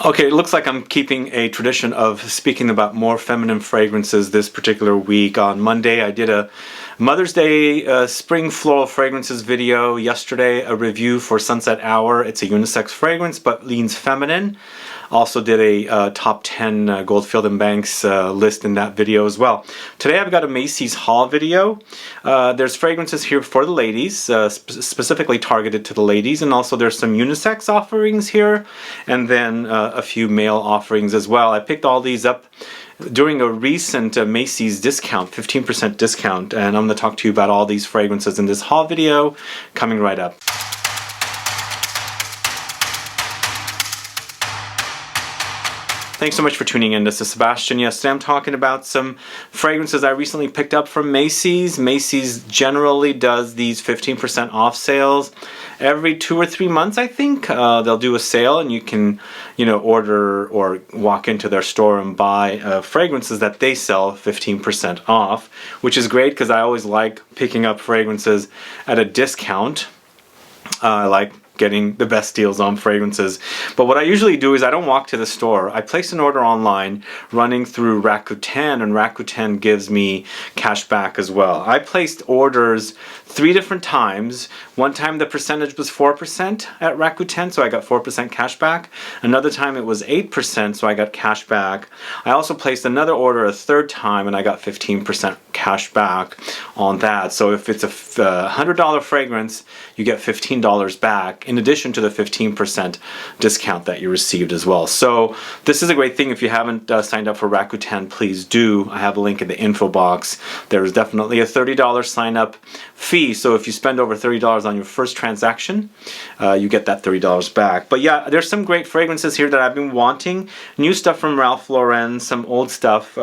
Okay, it looks like I'm keeping a tradition of speaking about more feminine fragrances this particular week. On Monday, I did a Mother's Day spring floral fragrances video. Yesterday, a review for Sunset Hour. It's a unisex fragrance, but leans feminine. Also did a top 10 Goldfield and Banks list in that video as well. Today I've got a Macy's haul video. There's fragrances here for the ladies, specifically targeted to the ladies, and also there's some unisex offerings here, and then a few male offerings as well. I picked all these up during a recent Macy's discount, 15% discount, and I'm going to talk to you about all these fragrances in this haul video coming right up. Thanks so much for tuning in. This is Sebastian. Yes, today I'm talking about some fragrances I recently picked up from Macy's. Macy's generally does these 15% off sales every 2 or 3 months, I think. They'll do a sale and you can, order or walk into their store and buy fragrances that they sell 15% off, which is great because I always like picking up fragrances at a discount. I like getting the best deals on fragrances. But what I usually do is I don't walk to the store. I place an order online running through Rakuten, and Rakuten gives me cash back as well. I placed orders 3 different times. One time the percentage was 4% at Rakuten, so I got 4% cash back. Another time it was 8%, so I got cash back. I also placed another order a 3rd time and I got 15% cash back on that. So if it's a $100 fragrance, you get $15 back, in addition to the 15% discount that you received as well. So this is a great thing. If you haven't signed up for Rakuten, please do. I have a link in the info box. There is definitely a $30 sign up fee. So if you spend over $30 on your first transaction, you get that $30 back. But yeah, there's some great fragrances here that I've been wanting. New stuff from Ralph Lauren, some old stuff,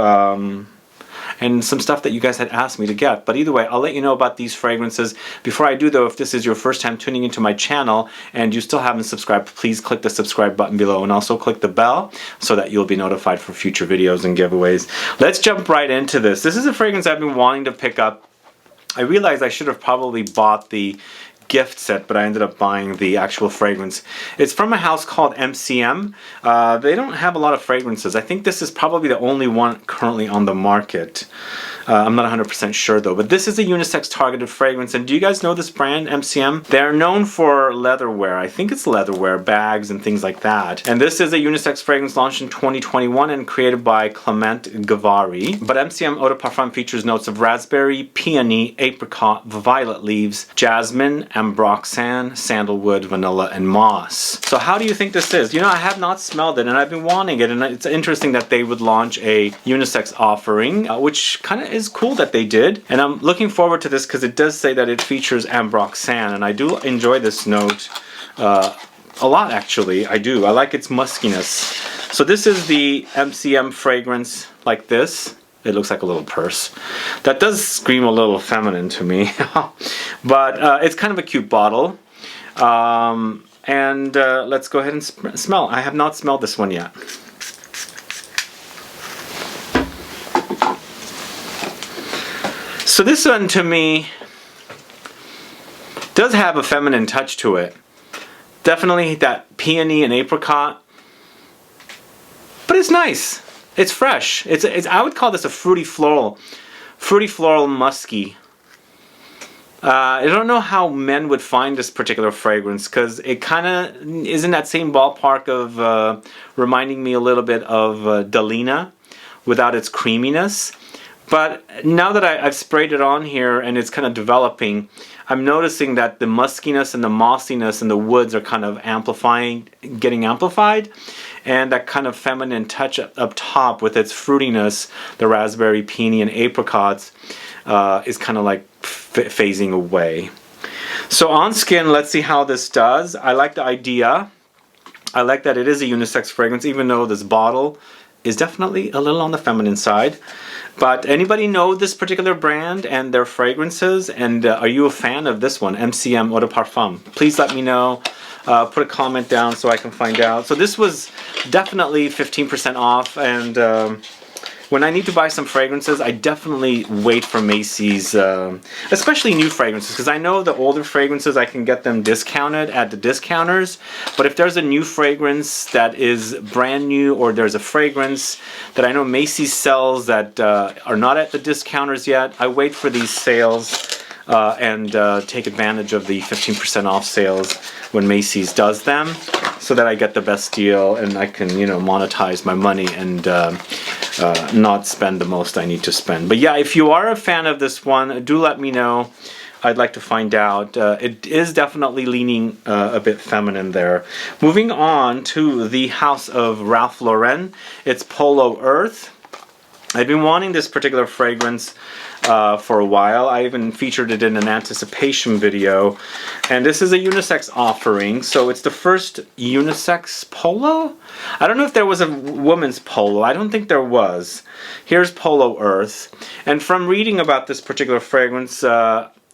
and some stuff that you guys had asked me to get. But either way, I'll let you know about these fragrances. Before I do though, if this is your first time tuning into my channel and you still haven't subscribed, please click the subscribe button below and also click the bell so that you'll be notified for future videos and giveaways. Let's jump right into this. This is a fragrance I've been wanting to pick up. I realized I should have probably bought the gift set, but I ended up buying the actual fragrance. It's from a house called MCM. They don't have a lot of fragrances. I think this is probably the only one currently on the market. I'm not 100% sure though, but this is a unisex targeted fragrance. And do you guys know this brand, MCM? They're known for leatherware. I think it's leatherware, bags and things like that. And this is a unisex fragrance launched in 2021 and created by Clement Gavarry. But MCM Eau de Parfum features notes of raspberry, peony, apricot, violet leaves, jasmine, ambroxan, sandalwood, vanilla, and moss. So how do you think this is? I have not smelled it and I've been wanting it, and it's interesting that they would launch a unisex offering, which kind of is cool that they did. And I'm looking forward to this because it does say that it features ambroxan, and I do enjoy this note a lot actually. I do. I like its muskiness. So this is the MCM fragrance like this. It looks like a little purse. That does scream a little feminine to me. But it's kind of a cute bottle. And let's go ahead and smell. I have not smelled this one yet. So this one to me does have a feminine touch to it. Definitely that peony and apricot. But it's nice. It's fresh. It's I would call this a fruity floral musky. I don't know how men would find this particular fragrance because it kind of is in that same ballpark of reminding me a little bit of Dalina without its creaminess. But now that I've sprayed it on here and it's kind of developing, I'm noticing that the muskiness and the mossiness and the woods are kind of getting amplified. And that kind of feminine touch up top with its fruitiness, the raspberry, peony, and apricots, is kind of like phasing away. So on skin, let's see how this does. I like the idea. I like that it is a unisex fragrance, even though this bottle is definitely a little on the feminine side. But anybody know this particular brand and their fragrances? And are you a fan of this one, MCM Eau de Parfum? Please let me know. Put a comment down so I can find out. So this was definitely 15% off, and when I need to buy some fragrances, I definitely wait for Macy's, especially new fragrances, because I know the older fragrances I can get them discounted at the discounters, but if there's a new fragrance that is brand new, or there's a fragrance that I know Macy's sells that are not at the discounters yet, I wait for these sales and take advantage of the 15% off sales when Macy's does them, so that I get the best deal and I can, you know, monetize my money and not spend the most I need to spend. But yeah, if you are a fan of this one, do let me know. I'd like to find out. It is definitely leaning a bit feminine there. Moving on to the house of Ralph Lauren. It's Polo Earth. I've been wanting this particular fragrance for a while. I even featured it in an anticipation video. And this is a unisex offering. So it's the first unisex polo? I don't know if there was a woman's polo. I don't think there was. Here's Polo Earth. And from reading about this particular fragrance,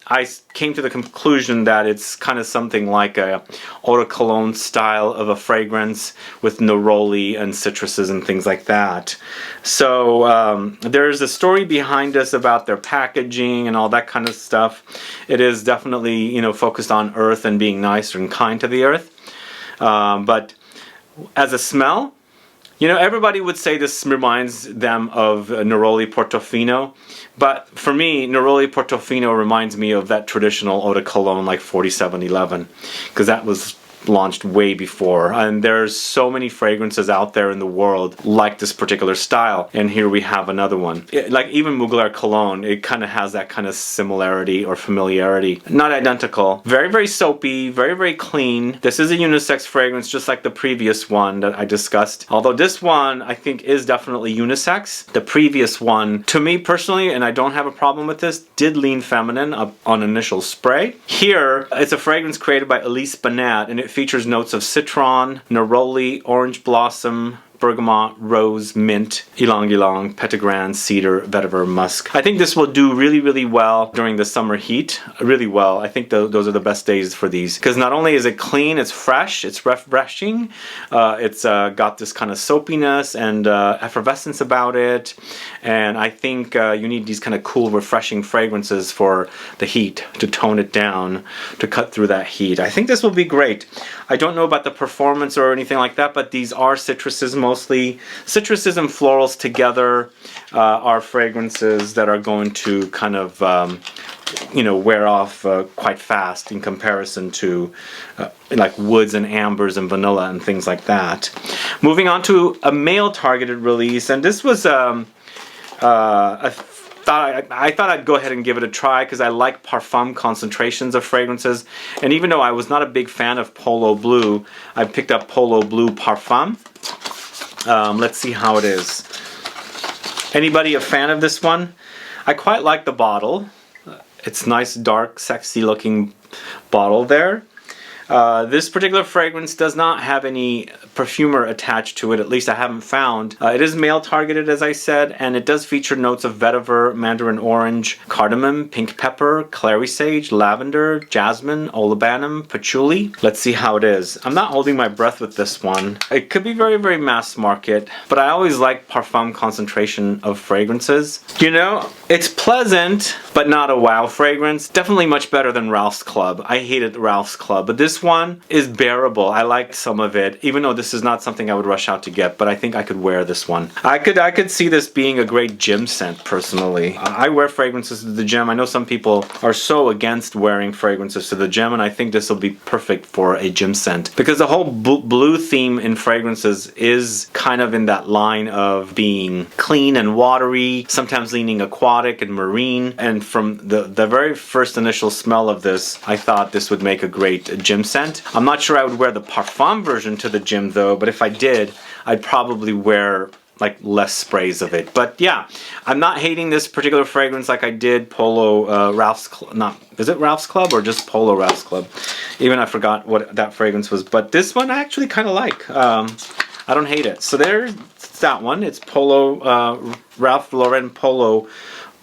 I came to the conclusion that it's kind of something like a eau de cologne style of a fragrance with neroli and citruses and things like that. So there's a story behind this about their packaging and all that kind of stuff. It is definitely, you know, focused on earth and being nice and kind to the earth. But as a smell, you know, everybody would say this reminds them of Neroli Portofino, but for me, Neroli Portofino reminds me of that traditional eau de cologne like 4711, because that was launched way before, and there's so many fragrances out there in the world like this particular style, and here we have another one. Like even Mugler Cologne, it kind of has that kind of similarity or familiarity. Not identical. Very, very soapy, very, very clean. This is a unisex fragrance just like the previous one that I discussed, although this one I think is definitely unisex. The previous one, to me personally, and I don't have a problem with this, did lean feminine on initial spray. Here, it's a fragrance created by Elise Benat, and it features notes of citron, neroli, orange blossom, bergamot, rose, mint, Ylang-Ylang, Petitgrain, Cedar, Vetiver, Musk. I think this will do really, really well during the summer heat. Really well. I think those are the best days for these, because not only is it clean, it's fresh, it's refreshing, it's got this kind of soapiness and effervescence about it, and I think you need these kind of cool, refreshing fragrances for the heat to tone it down, to cut through that heat. I think this will be great. I don't know about the performance or anything like that, but these are citruses mostly. Citruses and florals together are fragrances that are going to kind of you know, wear off quite fast in comparison to like woods and ambers and vanilla and things like that. Moving on to a male targeted release, and this was I thought I'd go ahead and give it a try because I like PARFUM concentrations of fragrances, and even though I was not a big fan of Polo Blue, I picked up Polo Blue PARFUM. Let's see how it is. Anybody a fan of this one? I quite like the bottle. It's nice, dark, sexy looking bottle there. This particular fragrance does not have any perfumer attached to it, at least I haven't found. It is male targeted, as I said, and it does feature notes of vetiver, mandarin orange, cardamom, pink pepper, clary sage, lavender, jasmine, olibanum, patchouli. Let's see how it is. I'm not holding my breath with this one. It could be very, very mass market, but I always like PARFUM concentration of fragrances. You know, it's pleasant, but not a wow fragrance. Definitely much better than Ralph's Club. I hated Ralph's Club, but this one is bearable. I liked some of it, even though this is not something I would rush out to get, but I think I could wear this one. I could see this being a great gym scent, personally. I wear fragrances to the gym. I know some people are so against wearing fragrances to the gym, and I think this will be perfect for a gym scent, because the whole blue theme in fragrances is kind of in that line of being clean and watery, sometimes leaning aquatic and marine, and from the very first initial smell of this, I thought this would make a great gym scent. I'm not sure I would wear the PARFUM version to the gym though, but if I did, I'd probably wear like less sprays of it. But yeah, I'm not hating this particular fragrance like I did Polo Ralph's Club. Is it Ralph's Club or just Polo Ralph's Club? Even I forgot what that fragrance was, but this one I actually kind of like. I don't hate it. So there's that one. It's Polo Ralph Lauren Polo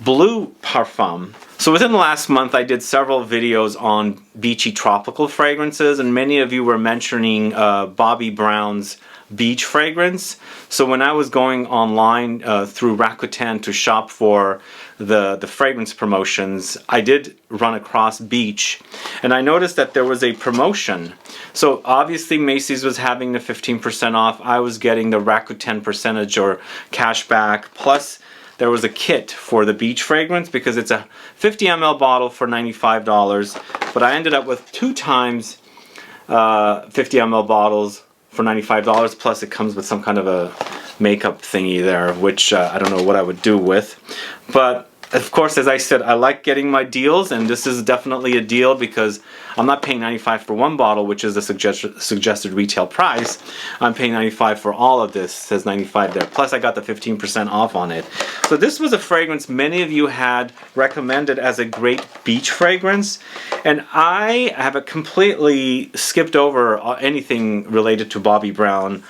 Blue PARFUM. So within the last month, I did several videos on beachy tropical fragrances, and many of you were mentioning Bobbi Brown's beach fragrance. So when I was going online through Rakuten to shop for the fragrance promotions, I did run across beach, and I noticed that there was a promotion. So obviously Macy's was having the 15% off. I was getting the Rakuten percentage or cashback, plus there was a kit for the beach fragrance because it's a 50 ml bottle for $95, but I ended up with 2 times 50 ml bottles for $95, plus it comes with some kind of a makeup thingy there, which I don't know what I would do with. But of course, as I said, I like getting my deals, and this is definitely a deal because I'm not paying $95 for one bottle, which is the suggested retail price. I'm paying $95 for all of this. It says $95 there. Plus, I got the 15% off on it. So this was a fragrance many of you had recommended as a great beach fragrance, and I have completely skipped over anything related to Bobbi Brown,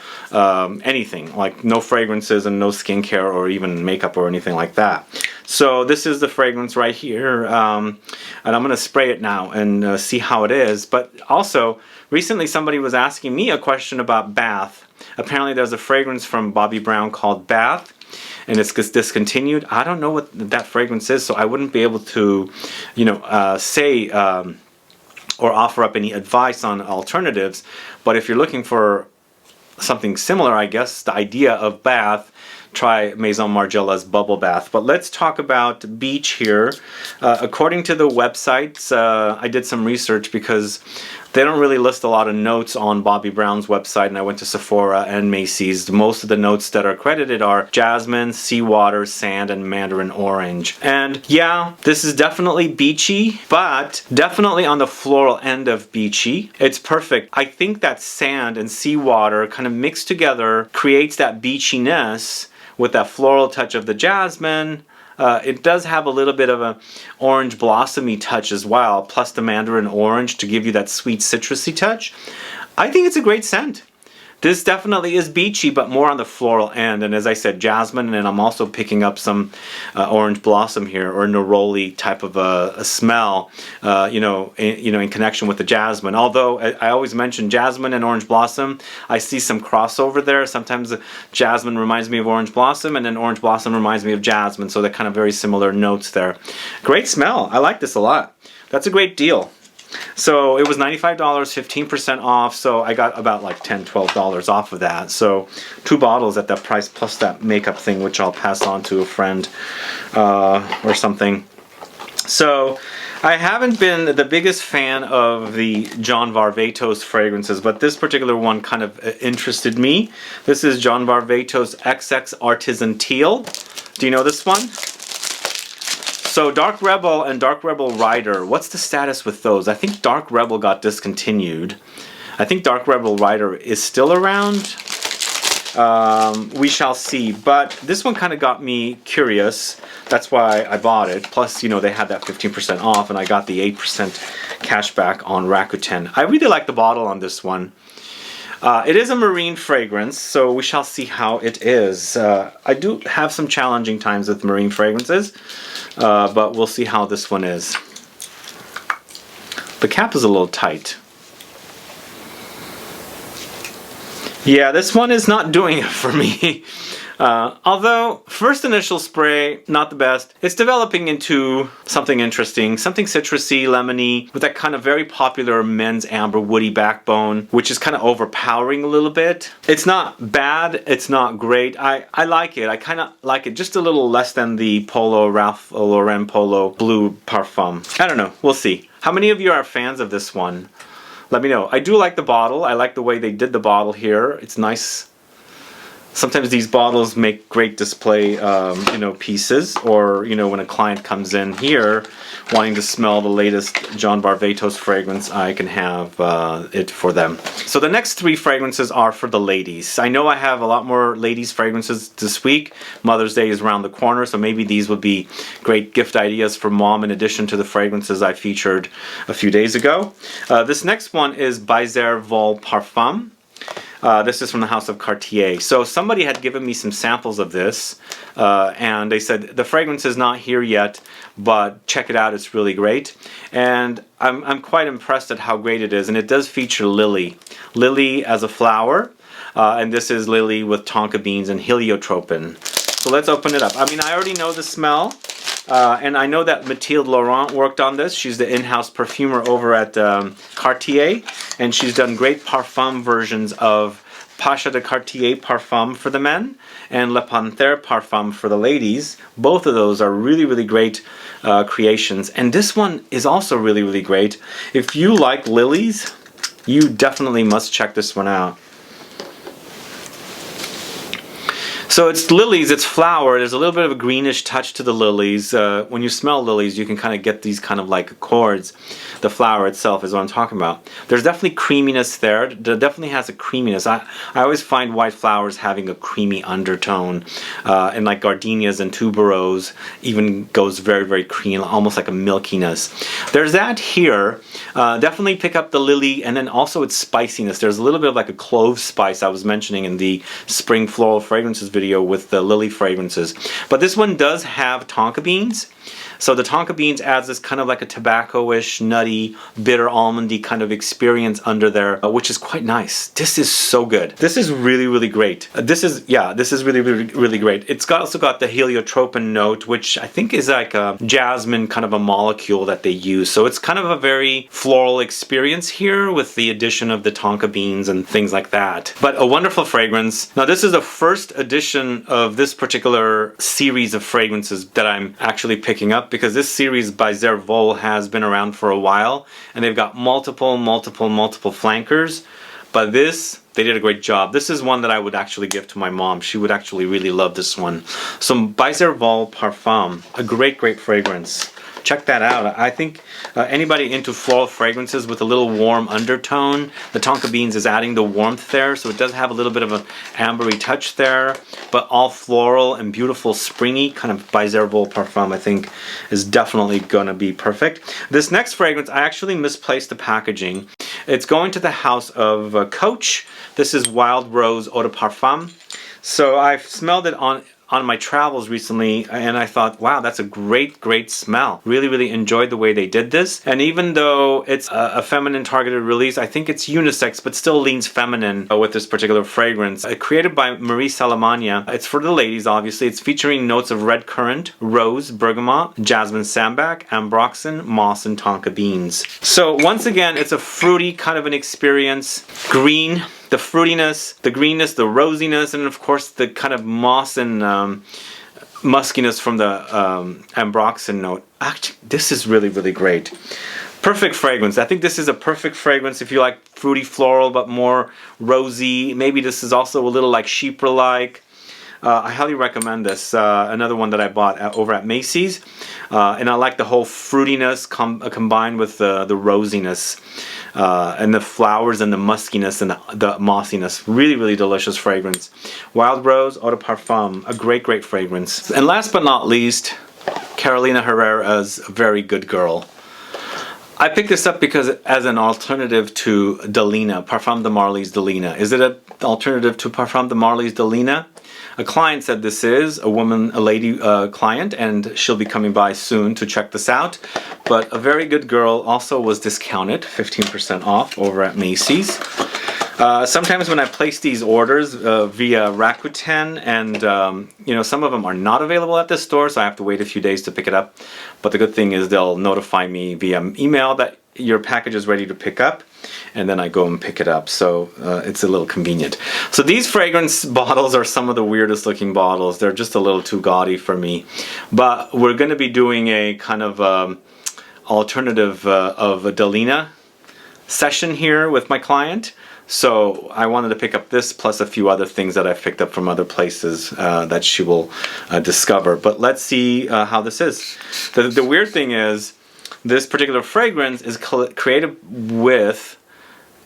anything, like no fragrances and no skincare or even makeup or anything like that. So this is the fragrance right here, and I'm going to spray it now and see how it is. But also, recently somebody was asking me a question about Bath. Apparently there's a fragrance from Bobbi Brown called Bath, and it's discontinued. I don't know what that fragrance is, so I wouldn't be able to, you know, say or offer up any advice on alternatives. But if you're looking for something similar, I guess, the idea of Bath, try Maison Margiela's Bubble Bath. But let's talk about beach here. According to the websites, I did some research because they don't really list a lot of notes on Bobbi Brown's website, and I went to Sephora and Macy's. Most of the notes that are credited are jasmine, seawater, sand, and mandarin orange. And yeah, this is definitely beachy, but definitely on the floral end of beachy. It's perfect. I think that sand and seawater kind of mixed together creates that beachiness with that floral touch of the jasmine. It does have a little bit of a orange blossomy touch as well, plus the mandarin orange to give you that sweet citrusy touch. I think it's a great scent. This definitely is beachy, but more on the floral end. And as I said, jasmine, and I'm also picking up some orange blossom here, or neroli type of a smell, in connection with the jasmine. Although I always mention jasmine and orange blossom, I see some crossover there. Sometimes jasmine reminds me of orange blossom, and then orange blossom reminds me of jasmine. So they're kind of very similar notes there. Great smell. I like this a lot. That's a great deal. So it was $95, 15% off, so I got about like $10, $12 off of that. So 2 bottles at that price, plus that makeup thing, which I'll pass on to a friend or something. So I haven't been the biggest fan of the John VARVATOS fragrances, but this particular one kind of interested me. This is John VARVATOS XX Artisan Teal. Do you know this one? So Dark Rebel and Dark Rebel Rider, what's the status with those? I think Dark Rebel got discontinued. I think Dark Rebel Rider is still around. We shall see. But this one kind of got me curious. That's why I bought it. Plus, you know, they had that 15% off, and I got the 8% cashback on Rakuten. I really like the bottle on this one. It is a marine fragrance, so we shall see how it is. I do have some challenging times with marine fragrances, but we'll see how this one is. The cap is a little tight. Yeah, this one is not doing it for me. Although, first initial spray, not the best. It's developing into something interesting, something citrusy, lemony, with that kind of very popular men's amber woody backbone, which is kind of overpowering a little bit. It's not bad, it's not great. I like it. I kind of like it just a little less than the POLO, Ralph Lauren POLO Blue Parfum. I don't know, we'll see. How many of you are fans of this one? Let me know. I do like the bottle. I like the way they did the bottle here. It's nice. Sometimes these bottles make great display, pieces, or, when a client comes in here wanting to smell the latest John VARVATOS fragrance, I can have it for them. So the next 3 fragrances are for the ladies. I know I have a lot more ladies fragrances this week. Mother's Day is around the corner, so maybe these would be great gift ideas for mom in addition to the fragrances I featured a few days ago. This next one is Baiser Vol Parfum. This is from the house of Cartier. So somebody had given me some samples of this, and they said the fragrance is not here yet, but check it out, it's really great. And I'm quite impressed at how great it is, and it does feature lily. Lily as a flower. and this is lily with tonka beans and heliotropin. So let's open it up. I mean, I already know the smell, and I know that Mathilde Laurent worked on this. She's the in-house perfumer over at Cartier, and she's done great parfum versions of Pacha de Cartier Parfum for the men and Le Panthère Parfum for the ladies. Both of those are really, really great creations. And this one is also really, really great. If you like lilies, you definitely must check this one out. So it's lilies, it's flower. There's a little bit of a greenish touch to the lilies. When you smell lilies, you can kind of get these kind of like chords. The flower itself is what I'm talking about. There's definitely creaminess there. There definitely has a creaminess. I always find white flowers having a creamy undertone. And like gardenias and tuberose even goes very, very creamy, almost like a milkiness. There's that here. Definitely pick up the lily, and then also its spiciness. There's a little bit of like a clove spice I was mentioning in the spring floral fragrances video with the lily fragrances. But this one does have tonka beans. So the tonka beans adds this kind of like a tobacco-ish, nutty, bitter, almondy kind of experience under there, which is quite nice. This is so good. This is really, really great. This is really, really, really great. It's also got the heliotropin note, which I think is like a jasmine kind of a molecule that they use. So it's kind of a very floral experience here with the addition of the tonka beans and things like that. But a wonderful fragrance. Now this is the first edition of this particular series of fragrances that I'm actually picking up, because this series by Zervol has been around for a while, and they've got multiple flankers. But this, they did a great job. This is one that I would actually give to my mom. She would actually really love this one. So by Zervol Parfum, a great fragrance. Check that out. I think anybody into floral fragrances with a little warm undertone, the tonka beans is adding the warmth there, so it does have a little bit of an ambery touch there, but all floral and beautiful springy, kind of by Zervol Parfum, I think is definitely going to be perfect. This next fragrance, I actually misplaced the packaging. It's going to the house of Coach. This is Wild Rose Eau de Parfum. So I've smelled it on my travels recently, and I thought, wow, that's a great smell. Really enjoyed the way they did this. And even though it's a feminine targeted release, I think it's unisex, but still leans feminine with this particular fragrance. Created by Marie Salamania. It's for the ladies, obviously. It's featuring notes of red currant, rose, bergamot, jasmine sambac, ambroxan, moss, and tonka beans. So once again, it's a fruity kind of an experience. Green, the fruitiness, the greenness, the rosiness, and of course the kind of moss and muskiness from the ambroxan note. Actually, this is really great. Perfect fragrance. I think this is a perfect fragrance if you like fruity floral but more rosy. Maybe this is also a little like chypre-like. I highly recommend this. Another one that I bought over at Macy's. And I like the whole fruitiness combined with the rosiness. And the flowers and the muskiness and the mossiness. Really delicious fragrance. Wild Rose Eau de Parfum. A great fragrance. And last but not least, Carolina Herrera's Very Good Girl. I picked this up because as an alternative to Delina, Parfum de Marly's Delina. Is it an alternative to Parfum de Marly's Delina? A client said this is, a lady client, and she'll be coming by soon to check this out. But A Very Good Girl also was discounted, 15% off over at Macy's. Sometimes when I place these orders via Rakuten, and you know, some of them are not available at the store, so I have to wait a few days to pick it up. But the good thing is they'll notify me via email that your package is ready to pick up, and then I go and pick it up. So it's a little convenient. So these fragrance bottles are some of the weirdest looking bottles. They're just a little too gaudy for me. But we're going to be doing a kind of alternative of a Delina session here with my client. So I wanted to pick up this plus a few other things that I've picked up from other places that she will discover. But let's see how this is. The weird thing is, this particular fragrance is created with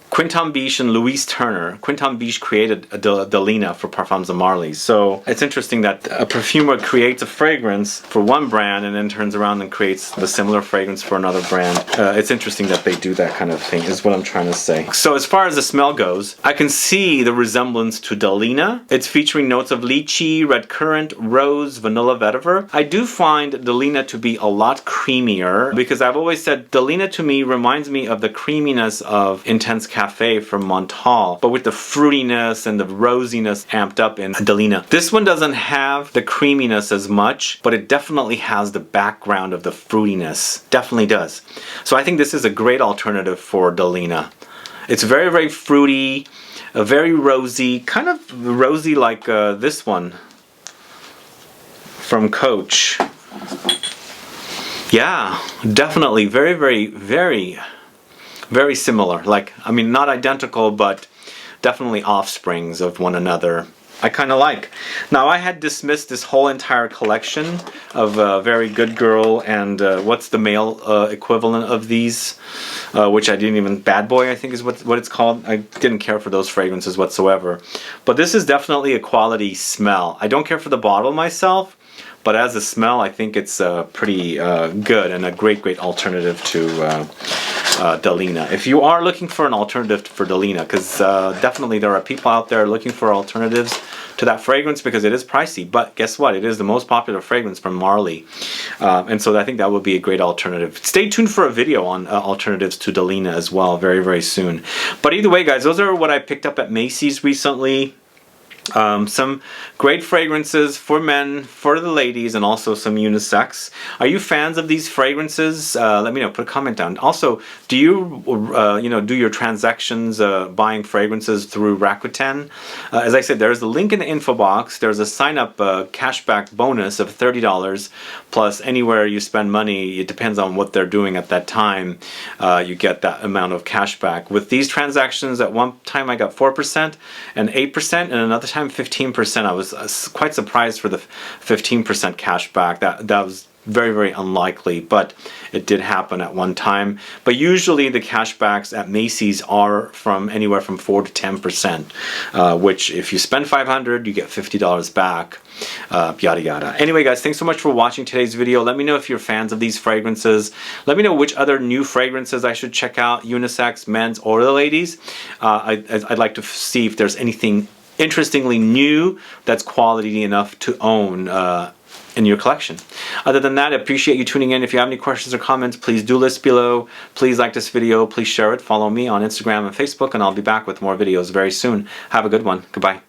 Quinton Biche and Louise Turner. Quinton Biche created a Delina for Parfums de Marly. So it's interesting that a perfumer creates a fragrance for one brand and then turns around and creates the similar fragrance for another brand. It's interesting that they do that kind of thing, is what I'm trying to say. So as far as the smell goes, I can see the resemblance to Delina. It's featuring notes of lychee, red currant, rose, vanilla, vetiver. I do find Delina to be a lot creamier because I've always said Delina to me reminds me of the creaminess of Intense Cafe Cafe from Montal, but with the fruitiness and the rosiness amped up in Delina. This one doesn't have the creaminess as much, but it definitely has the background of the fruitiness. Definitely does. So I think this is a great alternative for Delina. It's very, very fruity, very rosy, kind of rosy like this one from Coach. Yeah, definitely very, very, very, very similar. Like, I mean, not identical, but definitely offsprings of one another. I kind of like. Now, I had dismissed this whole entire collection of Very Good Girl and what's the male equivalent of these, which I didn't even, Bad Boy I think is what it's called. I didn't care for those fragrances whatsoever. But this is definitely a quality smell. I don't care for the bottle myself, but as a smell I think it's pretty good and a great alternative to Delina. If you are looking for an alternative for Delina, because definitely there are people out there looking for alternatives to that fragrance because it is pricey, but guess what? It is the most popular fragrance from Marley. And so I think that would be a great alternative. Stay tuned for a video on alternatives to Delina as well very, very soon. But either way, guys, those are what I picked up at Macy's recently. Some great fragrances for men, for the ladies, and also some unisex. Are you fans of these fragrances? Let me know. Put a comment down. Also, do you do your transactions buying fragrances through Rakuten? As I said, there's a link in the info box. There's a sign-up cashback bonus of $30 plus anywhere you spend money. It depends on what they're doing at that time. You get that amount of cashback. With these transactions, at one time I got 4% and 8%, and another time 15%. I was quite surprised for the 15% cash back. That was very, very unlikely, but it did happen at one time. But usually the cashbacks at Macy's are from anywhere from 4 to 10%, which if you spend $500, you get $50 back, yada yada. Anyway, guys, thanks so much for watching today's video. Let me know if you're fans of these fragrances. Let me know which other new fragrances I should check out, unisex, men's, or the ladies. I'd like to see if there's anything interestingly new that's quality enough to own in your collection. Other than that, I appreciate you tuning in. If you have any questions or comments, please do list below. Please like this video. Please share it. Follow me on Instagram and Facebook, and I'll be back with more videos very soon. Have a good one. Goodbye.